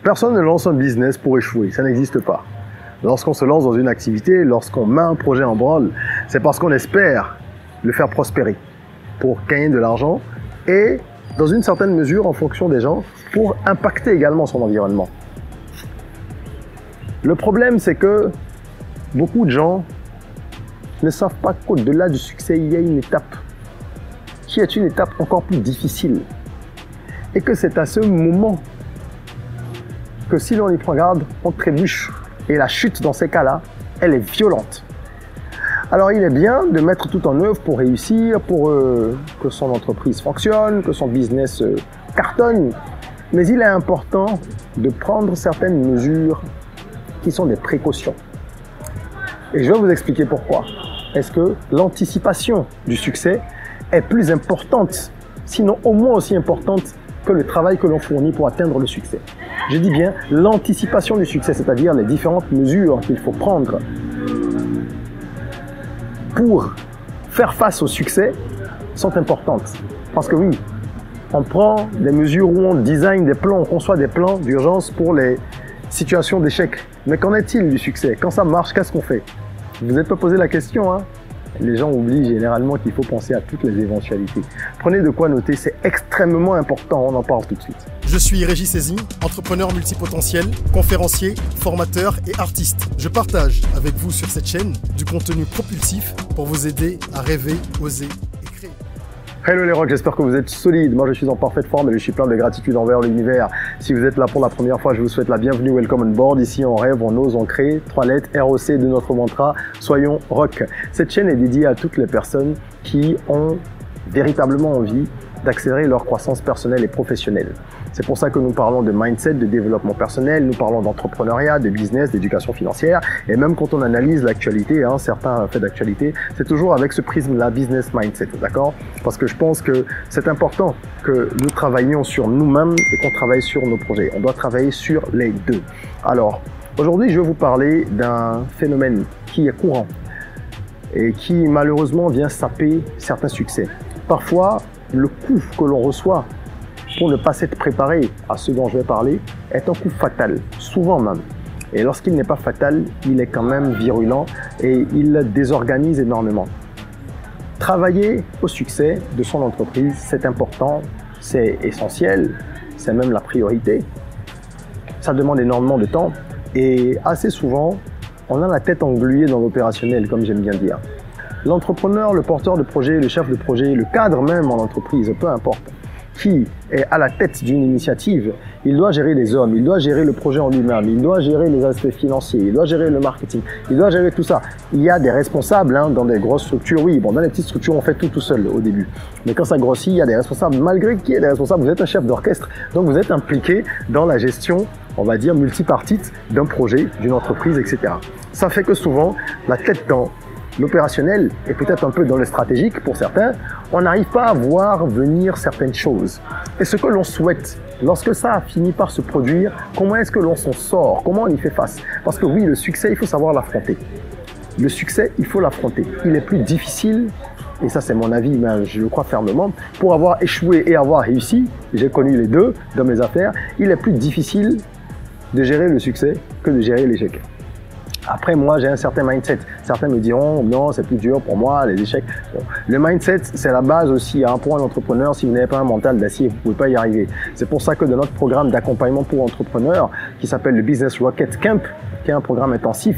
Personne ne lance un business pour échouer, ça n'existe pas. Lorsqu'on se lance dans une activité, lorsqu'on met un projet en branle, c'est parce qu'on espère le faire prospérer pour gagner de l'argent et, dans une certaine mesure, en fonction des gens, pour impacter également son environnement. Le problème, c'est que beaucoup de gens ne savent pas qu'au-delà du succès, il y a une étape qui est une étape encore plus difficile. Et que c'est à ce moment que si l'on y prend garde, on trébuche. Et la chute dans ces cas-là, elle est violente. Alors il est bien de mettre tout en œuvre pour réussir, pour que son entreprise fonctionne, que son business cartonne. Mais il est important de prendre certaines mesures qui sont des précautions. Et je vais vous expliquer pourquoi. Est-ce que l'anticipation du succès est plus importante, sinon au moins aussi importante que le travail que l'on fournit pour atteindre le succès? Je dis bien l'anticipation du succès, c'est-à-dire les différentes mesures qu'il faut prendre pour faire face au succès sont importantes. Parce que oui, on prend des mesures où on design des plans, on conçoit des plans d'urgence pour les situations d'échec. Mais qu'en est-il du succès? Quand ça marche, qu'est-ce qu'on fait? Vous n'êtes pas posé la question, hein? Les gens oublient généralement qu'il faut penser à toutes les éventualités. Prenez de quoi noter, c'est extrêmement important, on en parle tout de suite. Je suis Régis Saizy, entrepreneur multipotentiel, conférencier, formateur et artiste. Je partage avec vous sur cette chaîne du contenu propulsif pour vous aider à rêver, oser et créer. Hello les rocks, j'espère que vous êtes solides. Moi je suis en parfaite forme et je suis plein de gratitude envers l'univers. Si vous êtes là pour la première fois, je vous souhaite la bienvenue, welcome on board. Ici on rêve, on ose, on crée. 3 lettres ROC de notre mantra, soyons rock. Cette chaîne est dédiée à toutes les personnes qui ont véritablement envie d'accélérer leur croissance personnelle et professionnelle. C'est pour ça que nous parlons de mindset, de développement personnel, nous parlons d'entrepreneuriat, de business, d'éducation financière. Et même quand on analyse l'actualité, certains faits d'actualité, c'est toujours avec ce prisme-là, business mindset, d'accord? Parce que je pense que c'est important que nous travaillions sur nous-mêmes et qu'on travaille sur nos projets. On doit travailler sur les deux. Alors, aujourd'hui, je vais vous parler d'un phénomène qui est courant et qui malheureusement vient saper certains succès. Parfois, le coup que l'on reçoit pour ne pas s'être préparé à ce dont je vais parler est un coup fatal, souvent même. Et lorsqu'il n'est pas fatal, il est quand même virulent et il désorganise énormément. Travailler au succès de son entreprise, c'est important, c'est essentiel, c'est même la priorité. Ça demande énormément de temps et assez souvent, on a la tête engluée dans l'opérationnel, comme j'aime bien dire. L'entrepreneur, le porteur de projet, le chef de projet, le cadre même en entreprise, peu importe, qui est à la tête d'une initiative, il doit gérer les hommes, il doit gérer le projet en lui-même, il doit gérer les aspects financiers, il doit gérer le marketing, il doit gérer tout ça. Il y a des responsables dans des grosses structures, oui, bon, dans les petites structures, on fait tout seul au début. Mais quand ça grossit, il y a des responsables. Malgré qu'il y ait des responsables, vous êtes un chef d'orchestre, donc vous êtes impliqué dans la gestion, on va dire, multipartite d'un projet, d'une entreprise, etc. Ça fait que souvent, la tête dans l'opérationnel et peut-être un peu dans le stratégique pour certains, on n'arrive pas à voir venir certaines choses. Et ce que l'on souhaite, lorsque ça a fini par se produire, comment est-ce que l'on s'en sort? Comment on y fait face? Parce que oui, le succès, il faut savoir l'affronter. Le succès, il faut l'affronter. Il est plus difficile, et ça c'est mon avis, mais je le crois fermement, pour avoir échoué et avoir réussi, j'ai connu les deux dans mes affaires, il est plus difficile de gérer le succès que de gérer l'échec. Après, moi, j'ai un certain mindset. Certains me diront, non, c'est plus dur pour moi, les échecs. Bon. Le mindset, c'est la base aussi. Pour un entrepreneur, si vous n'avez pas un mental d'acier, vous ne pouvez pas y arriver. C'est pour ça que dans notre programme d'accompagnement pour entrepreneurs, qui s'appelle le Business Rocket Camp, qui est un programme intensif,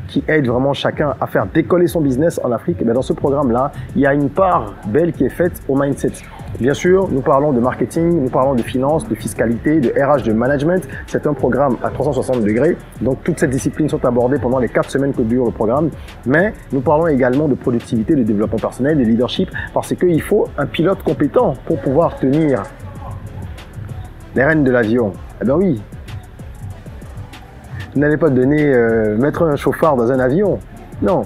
qui aide vraiment chacun à faire décoller son business en Afrique, dans ce programme-là, il y a une part belle qui est faite au mindset. Bien sûr, nous parlons de marketing, nous parlons de finance, de fiscalité, de RH, de management. C'est un programme à 360 degrés. Donc, toutes ces disciplines sont abordées pendant les 4 semaines que dure le programme. Mais nous parlons également de productivité, de développement personnel, de leadership, parce qu'il faut un pilote compétent pour pouvoir tenir les rênes de l'avion. Eh bien oui, vous n'allez pas mettre un chauffard dans un avion. Non.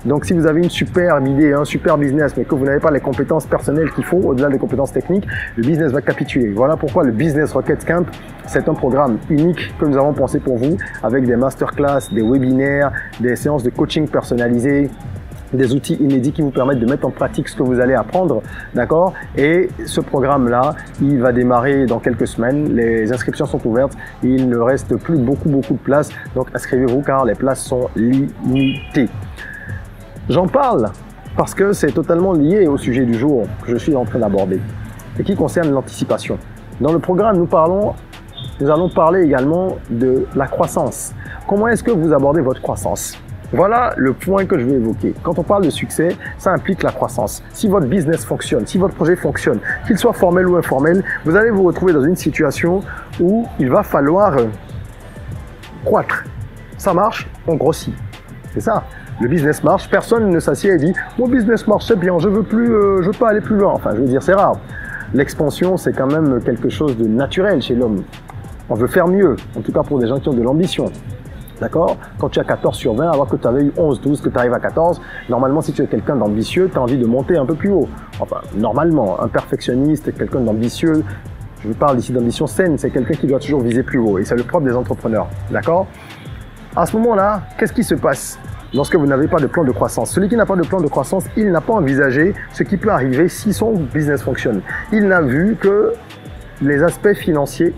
Donc, si vous avez une superbe idée, un super business, mais que vous n'avez pas les compétences personnelles qu'il faut, au-delà des compétences techniques, le business va capituler. Voilà pourquoi le Business Rocket Camp, c'est un programme unique que nous avons pensé pour vous, avec des masterclass, des webinaires, des séances de coaching personnalisées, des outils inédits qui vous permettent de mettre en pratique ce que vous allez apprendre, d'accord? Et ce programme-là, il va démarrer dans quelques semaines. Les inscriptions sont ouvertes. Il ne reste plus beaucoup de places. Donc, inscrivez-vous car les places sont limitées. J'en parle parce que c'est totalement lié au sujet du jour que je suis en train d'aborder et qui concerne l'anticipation. Dans le programme, nous allons parler également de la croissance. Comment est-ce que vous abordez votre croissance? Voilà le point que je vais évoquer. Quand on parle de succès, ça implique la croissance. Si votre business fonctionne, si votre projet fonctionne, qu'il soit formel ou informel, vous allez vous retrouver dans une situation où il va falloir croître. Ça marche, on grossit. C'est ça. Le business marche, personne ne s'assied et dit « Mon business marche, c'est bien, je veux pas aller plus loin. » Enfin, je veux dire, c'est rare. L'expansion, c'est quand même quelque chose de naturel chez l'homme. On veut faire mieux, en tout cas pour des gens qui ont de l'ambition. D'accord? Quand tu as 14 sur 20, alors que tu avais eu 11, 12, que tu arrives à 14, normalement, si tu es quelqu'un d'ambitieux, tu as envie de monter un peu plus haut. Enfin, normalement, un perfectionniste, quelqu'un d'ambitieux, je parle ici d'ambition saine, c'est quelqu'un qui doit toujours viser plus haut. Et c'est le propre des entrepreneurs. D'accord? À ce moment-là, qu'est-ce qui se passe lorsque vous n'avez pas de plan de croissance? Celui qui n'a pas de plan de croissance, il n'a pas envisagé ce qui peut arriver si son business fonctionne. Il n'a vu que les aspects financiers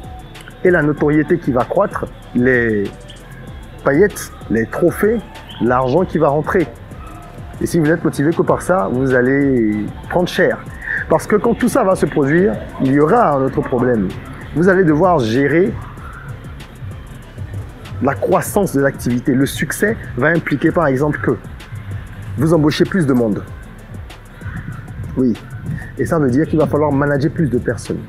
et la notoriété qui va croître, les paillettes, les trophées, l'argent qui va rentrer. Et si vous êtes motivé que par ça, vous allez prendre cher. Parce que quand tout ça va se produire, il y aura un autre problème. Vous allez devoir gérer la croissance de l'activité. Le succès va impliquer par exemple que vous embauchez plus de monde. Oui. Et ça veut dire qu'il va falloir manager plus de personnes.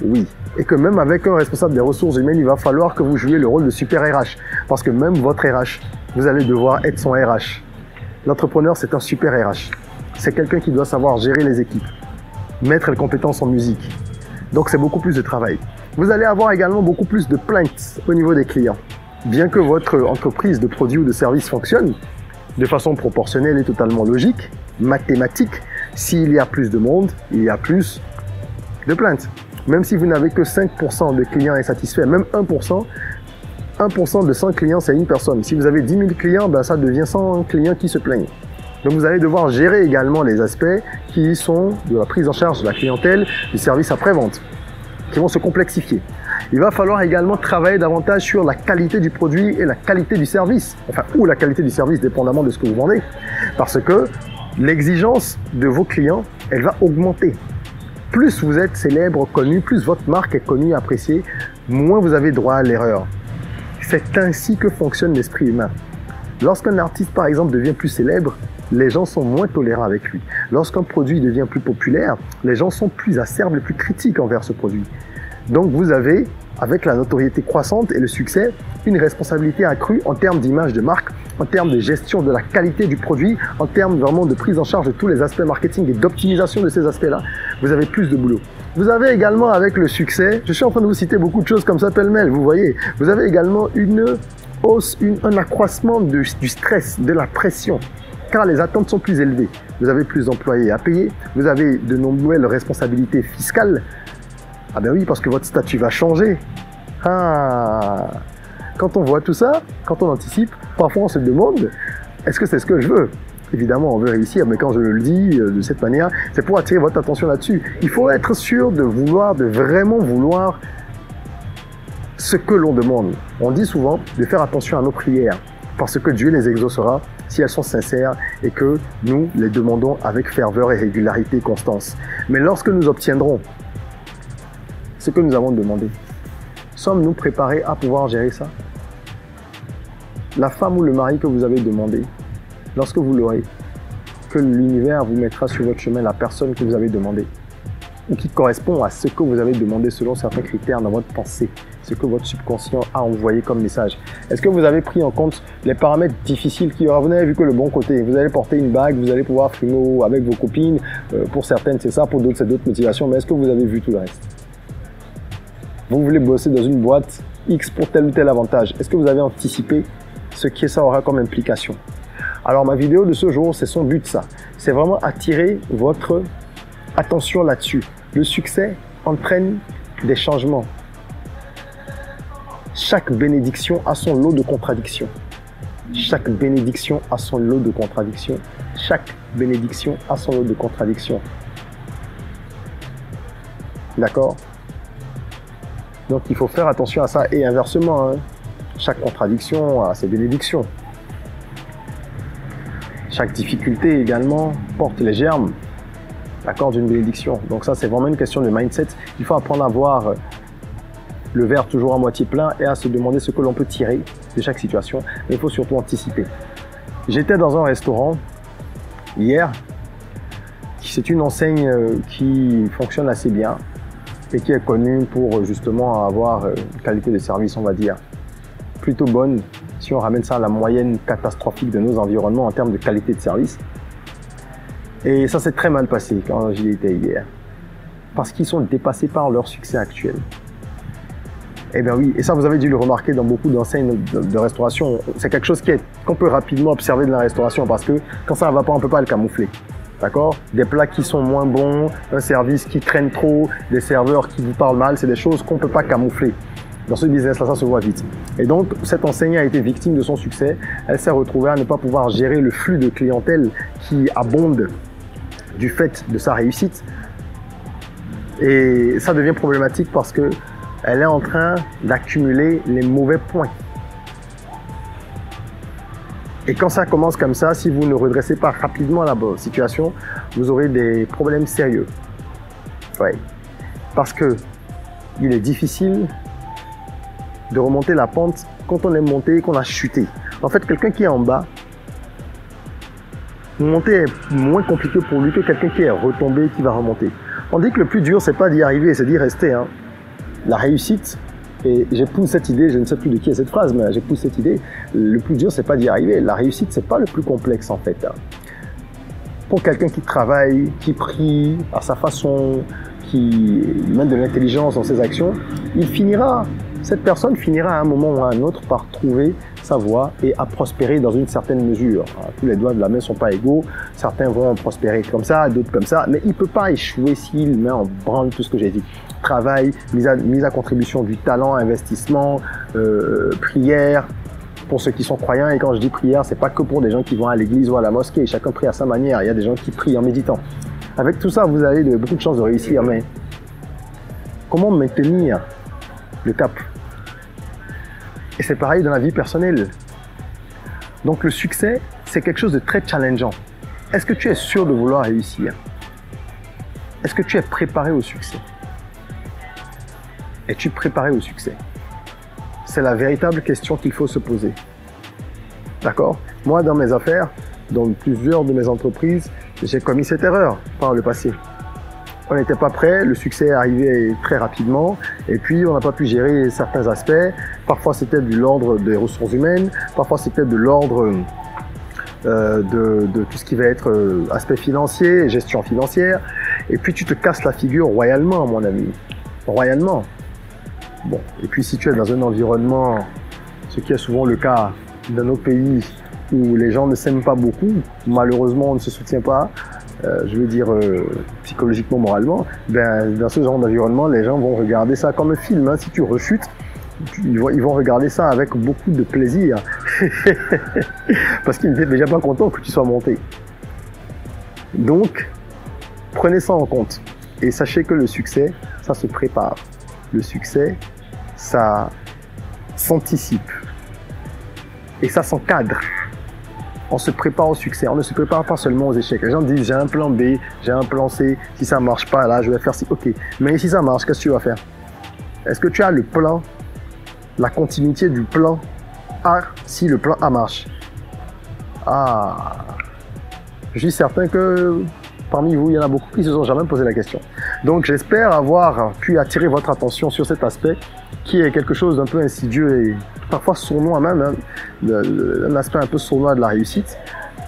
Oui. Et que même avec un responsable des ressources humaines, il va falloir que vous jouiez le rôle de super RH. Parce que même votre RH, vous allez devoir être son RH. L'entrepreneur, c'est un super RH. C'est quelqu'un qui doit savoir gérer les équipes, mettre les compétences en musique. Donc, c'est beaucoup plus de travail. Vous allez avoir également beaucoup plus de plaintes au niveau des clients. Bien que votre entreprise de produits ou de services fonctionne de façon proportionnelle et totalement logique, mathématique, s'il y a plus de monde, il y a plus de plaintes. Même si vous n'avez que 5% de clients insatisfaits, même 1%, 1% de 100 clients, c'est une personne. Si vous avez 10 000 clients, ben ça devient 100 clients qui se plaignent. Donc vous allez devoir gérer également les aspects qui sont de la prise en charge de la clientèle, du service après-vente, qui vont se complexifier. Il va falloir également travailler davantage sur la qualité du produit et la qualité du service, enfin, ou la qualité du service, dépendamment de ce que vous vendez. Parce que l'exigence de vos clients, elle va augmenter. Plus vous êtes célèbre, connu, plus votre marque est connue et appréciée, moins vous avez droit à l'erreur. C'est ainsi que fonctionne l'esprit humain. Lorsqu'un artiste, par exemple, devient plus célèbre, les gens sont moins tolérants avec lui. Lorsqu'un produit devient plus populaire, les gens sont plus acerbes et plus critiques envers ce produit. Donc vous avez, avec la notoriété croissante et le succès, une responsabilité accrue en termes d'image de marque, en termes de gestion de la qualité du produit, en termes vraiment de prise en charge de tous les aspects marketing et d'optimisation de ces aspects-là. Vous avez plus de boulot. Vous avez également, avec le succès, je suis en train de vous citer beaucoup de choses comme ça pêle-mêle, vous voyez, vous avez également une hausse, un accroissement du stress, de la pression, car les attentes sont plus élevées. Vous avez plus d'employés à payer, vous avez de nouvelles responsabilités fiscales. Ah ben oui, parce que votre statut va changer. Ah, quand on voit tout ça, quand on anticipe, parfois on se demande, est-ce que c'est ce que je veux? Évidemment, on veut réussir, mais quand je le dis de cette manière, c'est pour attirer votre attention là-dessus. Il faut être sûr de vraiment vouloir ce que l'on demande. On dit souvent de faire attention à nos prières, parce que Dieu les exaucera si elles sont sincères et que nous les demandons avec ferveur et régularité et constance. Mais lorsque nous obtiendrons ce que nous avons demandé, sommes-nous préparés à pouvoir gérer ça? La femme ou le mari que vous avez demandé, lorsque vous l'aurez, que l'univers vous mettra sur votre chemin la personne que vous avez demandé, ou qui correspond à ce que vous avez demandé selon certains critères dans votre pensée, ce que votre subconscient a envoyé comme message. Est-ce que vous avez pris en compte les paramètres difficiles qu'il y aura? Vous n'avez vu que le bon côté. Vous allez porter une bague, vous allez pouvoir frimer avec vos copines. Pour certaines, c'est ça, pour d'autres, c'est d'autres motivations. Mais est-ce que vous avez vu tout le reste? Vous voulez bosser dans une boîte X pour tel ou tel avantage. Est-ce que vous avez anticipé ce que ça aura comme implication? Alors, ma vidéo de ce jour, c'est son but, ça. C'est vraiment attirer votre attention là-dessus. Le succès entraîne des changements. Chaque bénédiction a son lot de contradictions. Chaque bénédiction a son lot de contradictions. chaque bénédiction a son lot de contradictions. D'accord? Donc il faut faire attention à ça et inversement, hein, chaque contradiction a ses bénédictions. Chaque difficulté également porte les germes, d'accord, d'une bénédiction. Donc ça c'est vraiment une question de mindset. Il faut apprendre à voir le verre toujours à moitié plein et à se demander ce que l'on peut tirer de chaque situation. Mais il faut surtout anticiper. J'étais dans un restaurant hier. C'est une enseigne qui fonctionne assez bien et qui est connue pour justement avoir une qualité de service, on va dire, plutôt bonne si on ramène ça à la moyenne catastrophique de nos environnements en termes de qualité de service. Et ça s'est très mal passé quand j'y étais hier, parce qu'ils sont dépassés par leur succès actuel. Eh bien oui, et ça vous avez dû le remarquer dans beaucoup d'enseignes de restauration. C'est quelque chose qu'on peut rapidement observer de la restauration, parce que quand ça ne va pas, on ne peut pas le camoufler. D'accord? Des plats qui sont moins bons, un service qui traîne trop, des serveurs qui vous parlent mal, c'est des choses qu'on ne peut pas camoufler. Dans ce business-là, ça se voit vite. Et donc, cette enseigne a été victime de son succès. Elle s'est retrouvée à ne pas pouvoir gérer le flux de clientèle qui abonde du fait de sa réussite. Et ça devient problématique parce que elle est en train d'accumuler les mauvais points. Et quand ça commence comme ça, si vous ne redressez pas rapidement la situation, vous aurez des problèmes sérieux. Ouais. Parce que il est difficile de remonter la pente quand on est monté et qu'on a chuté. En fait, quelqu'un qui est en bas, monter est moins compliqué pour lui que quelqu'un qui est retombé et qui va remonter. On dit que le plus dur, c'est pas d'y arriver, c'est d'y rester. Hein. La réussite, et j'épouse cette idée, je ne sais plus de qui est cette phrase, mais j'épouse cette idée, le plus dur, c'est pas d'y arriver. La réussite, c'est pas le plus complexe en fait. Hein. Pour quelqu'un qui travaille, qui prie à sa façon, qui met de l'intelligence dans ses actions, cette personne finira à un moment ou à un autre par trouver sa voie et à prospérer dans une certaine mesure. Tous les doigts de la main ne sont pas égaux, certains vont prospérer comme ça, d'autres comme ça, mais il ne peut pas échouer s'il met en branle tout ce que j'ai dit. Travail, mise à contribution du talent, investissement, prière, pour ceux qui sont croyants. Et quand je dis prière, c'est pas que pour des gens qui vont à l'église ou à la mosquée, chacun prie à sa manière. Il y a des gens qui prient en méditant. Avec tout ça, vous avez beaucoup de chances de réussir, mais comment maintenir le cap? Et c'est pareil dans la vie personnelle. Donc le succès, c'est quelque chose de très challengeant. Est-ce que tu es sûr de vouloir réussir? Est-ce que tu es préparé au succès? Es-tu préparé au succès? C'est la véritable question qu'il faut se poser. D'accord? Moi, dans mes affaires, dans plusieurs de mes entreprises, j'ai commis cette erreur par le passé. On n'était pas prêt, le succès est arrivé très rapidement et puis on n'a pas pu gérer certains aspects. Parfois c'était de l'ordre des ressources humaines, parfois c'était de l'ordre de tout ce qui va être aspect financier, gestion financière. Et puis tu te casses la figure royalement, mon ami. Royalement. Bon, et puis si tu es dans un environnement, ce qui est souvent le cas dans nos pays où les gens ne s'aiment pas beaucoup, malheureusement on ne se soutient pas, je veux dire psychologiquement, moralement, ben, dans ce genre d'environnement, les gens vont regarder ça comme un film. Hein. Si tu rechutes, ils vont regarder ça avec beaucoup de plaisir. Parce qu'ils n'étaient déjà pas contents que tu sois monté. Donc, prenez ça en compte. Et sachez que le succès, ça se prépare. Le succès, ça s'anticipe. Et ça s'encadre. On se prépare au succès, on ne se prépare pas seulement aux échecs. Les gens disent j'ai un plan B, j'ai un plan C, si ça ne marche pas, là je vais faire ci. Ok, mais si ça marche, qu'est-ce que tu vas faire? Est-ce que tu as le plan, la continuité du plan A si le plan A marche? Ah, je suis certain que parmi vous, il y en a beaucoup qui ne se sont jamais posé la question. Donc j'espère avoir pu attirer votre attention sur cet aspect qui est quelque chose d'un peu insidieux et parfois sournois même, hein, un aspect un peu sournois de la réussite,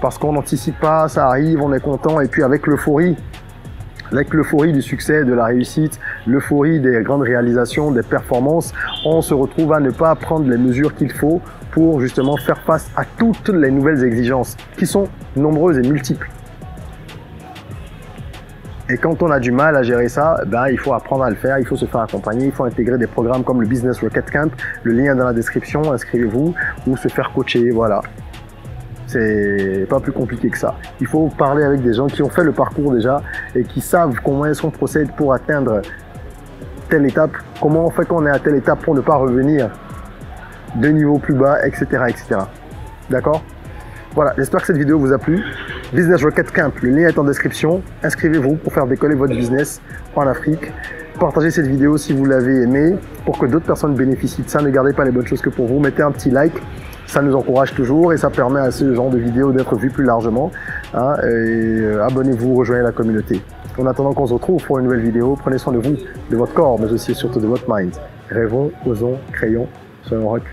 parce qu'on n'anticipe pas, ça arrive, on est content, et puis avec l'euphorie du succès, de la réussite, l'euphorie des grandes réalisations, des performances, on se retrouve à ne pas prendre les mesures qu'il faut pour justement faire face à toutes les nouvelles exigences, qui sont nombreuses et multiples. Et quand on a du mal à gérer ça, ben, il faut apprendre à le faire, il faut se faire accompagner, il faut intégrer des programmes comme le Business Rocket Camp, le lien dans la description, inscrivez-vous, ou se faire coacher, voilà. C'est pas plus compliqué que ça. Il faut parler avec des gens qui ont fait le parcours déjà et qui savent comment est-ce qu'on procède pour atteindre telle étape, comment on fait quand on est à telle étape pour ne pas revenir de niveau plus bas, etc. etc. D'accord? Voilà, j'espère que cette vidéo vous a plu. Business Rocket Camp, le lien est en description. Inscrivez-vous pour faire décoller votre business en Afrique. Partagez cette vidéo si vous l'avez aimée pour que d'autres personnes bénéficient de ça. Ne gardez pas les bonnes choses que pour vous. Mettez un petit like, ça nous encourage toujours et ça permet à ce genre de vidéos d'être vues plus largement. Hein, abonnez-vous, rejoignez la communauté. En attendant qu'on se retrouve pour une nouvelle vidéo, prenez soin de vous, de votre corps, mais aussi et surtout de votre mind. Rêvons, osons, créons, soyons rock.